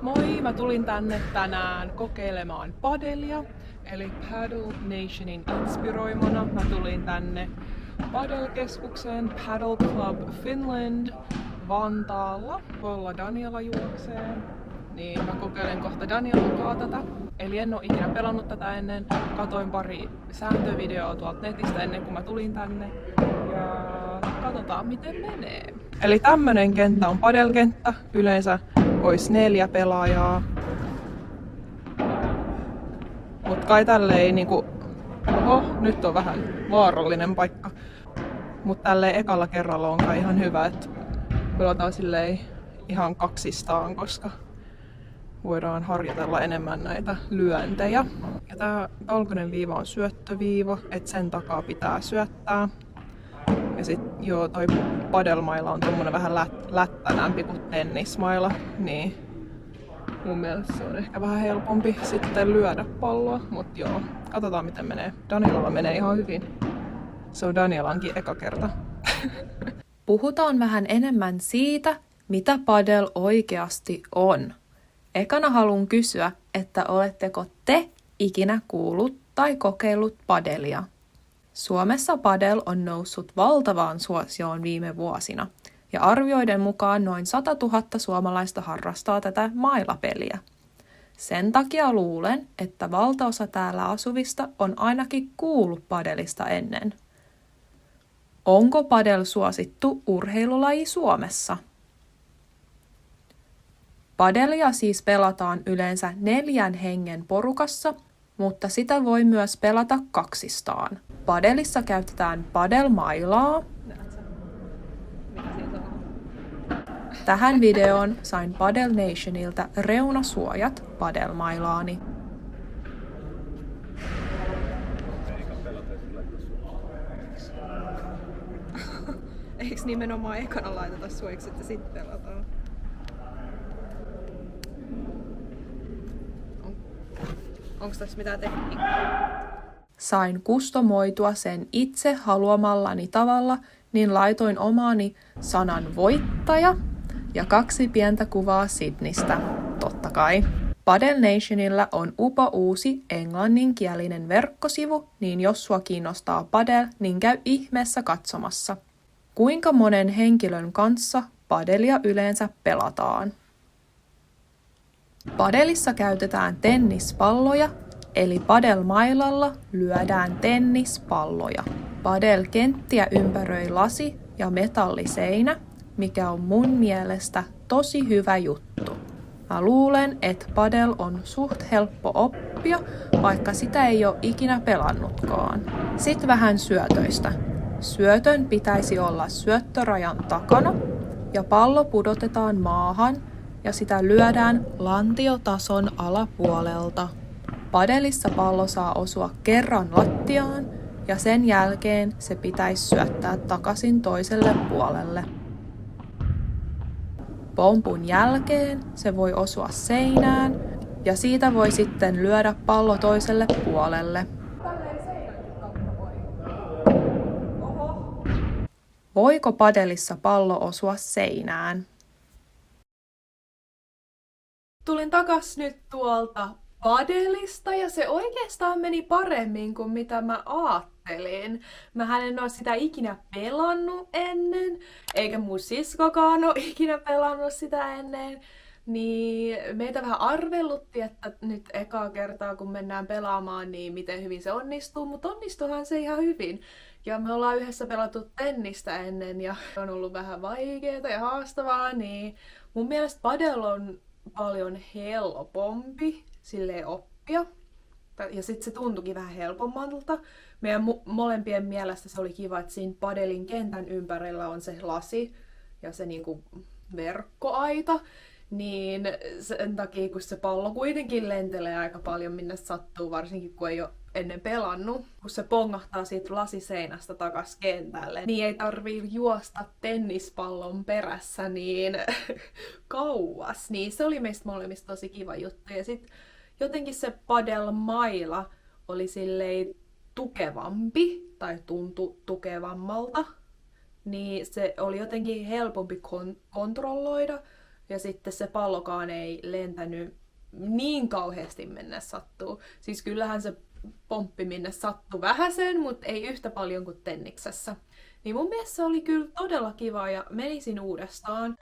Moi, mä tulin tänne tänään kokeilemaan padelia, eli Paddle Nationin inspiroimana. Mä tulin tänne Padel-keskukseen Paddle Club Finland Vantaalla. Tuolla Daniela juoksee, niin mä kokeilen kohta Danielan kaa tätä. Eli en oo ikinä pelannut tätä ennen. Katoin pari sääntövideoa tuolta netistä ennen kuin mä tulin tänne. Ja katsotaan miten menee. Eli tämmönen kenttä on padelkenttä. Yleensä olisi 4 pelaajaa. Mut kai tälleen niinku... Oho, nyt on vähän vaarallinen paikka. Mut tälleen ekalla kerralla on kai ihan hyvä, että pelataan silleen ihan kaksistaan, koska voidaan harjoitella enemmän näitä lyöntejä. Ja tää valkoinen viiva on syöttöviiva, että sen takaa pitää syöttää. Ja sit joo, toi padelmaila on tommonen vähän lättänämpi kuin tennismaila, niin mun mielestä se on ehkä vähän helpompi sitten lyödä palloa, mut joo, katsotaan miten menee. Danielalla menee ihan hyvin. Se on Danielankin eka kerta. Puhutaan vähän enemmän siitä, mitä padel oikeasti on. Ekana haluan kysyä, että oletteko te ikinä kuullut tai kokeillut padelia? Suomessa padel on noussut valtavaan suosioon viime vuosina, ja arvioiden mukaan noin 100 000 suomalaista harrastaa tätä mailapeliä. Sen takia luulen, että valtaosa täällä asuvista on ainakin kuullut padelista ennen. Onko padel suosittu urheilulaji Suomessa? Padelia siis pelataan yleensä 4 hengen porukassa, mutta sitä voi myös pelata kaksistaan. Padelissa käytetään padelmailaa. Tähän videoon sain Padel Nationilta reunasuojat padelmailaani. Eikö nimenomaan ekana laiteta suojiksi, että sitten pelataan? Onko tässä mitään tekniikkaa? Sain kustomoitua sen itse haluamallani tavalla, niin laitoin omaani sanan voittaja ja 2 pientä kuvaa Sydneystä, totta kai. Padel Nationilla on uusi englanninkielinen verkkosivu, niin jos sua kiinnostaa padel, niin käy ihmeessä katsomassa. Kuinka monen henkilön kanssa padelia yleensä pelataan? Padelissa käytetään tennispalloja, eli padelmailalla lyödään tennispalloja. Padelkenttiä ympäröi lasi- ja metalliseinä, mikä on mun mielestä tosi hyvä juttu. Mä luulen, että padel on suht helppo oppia, vaikka sitä ei ole ikinä pelannutkaan. Sitten vähän syötöistä. Syötön pitäisi olla syöttörajan takana ja pallo pudotetaan maahan ja sitä lyödään lantiotason alapuolelta. Padelissa pallo saa osua kerran lattiaan ja sen jälkeen se pitäisi syöttää takaisin toiselle puolelle. Pompun jälkeen se voi osua seinään ja siitä voi sitten lyödä pallo toiselle puolelle. Voiko padelissa pallo osua seinään? Tulin takas nyt tuolta padelista ja se oikeastaan meni paremmin kuin mitä mä ajattelin. Mähän en oo sitä ikinä pelannut ennen, eikä mun siskokaan oo ikinä pelannut sitä ennen. Niin meitä vähän arvellutti, että nyt ekaa kertaa kun mennään pelaamaan, niin miten hyvin se onnistuu, mutta onnistuhan se ihan hyvin. Ja me ollaan yhdessä pelattu tennistä ennen ja on ollut vähän vaikeaa ja haastavaa, niin mun mielestä padel on paljon helpompi silleen oppia. Ja sitten se tuntuikin vähän helpommalta. Meidän molempien mielestä se oli kiva, että siinä padelin kentän ympärillä on se lasi ja se niinku verkkoaita. Niin sen takia, kun se pallo kuitenkin lentelee aika paljon minne sattuu, varsinkin kun ei ole ennen pelannut, kun se pongahtaa siitä lasiseinästä takas kentälle, niin ei tarvii juosta tennispallon perässä niin kauas. Niin se oli meistä molemmista tosi kiva juttu. Ja sitten jotenkin se padelmaila oli silleen tukevampi tai tuntui tukevammalta. Niin se oli jotenkin helpompi kontrolloida. ja sitten se pallokaan ei lentänyt niin kauheasti minne sattuu. Siis kyllähän se pomppi minne sattui vähäsen, mutta ei yhtä paljon kuin tenniksessä. Niin mun mielestä se oli kyllä todella kiva ja menisin uudestaan.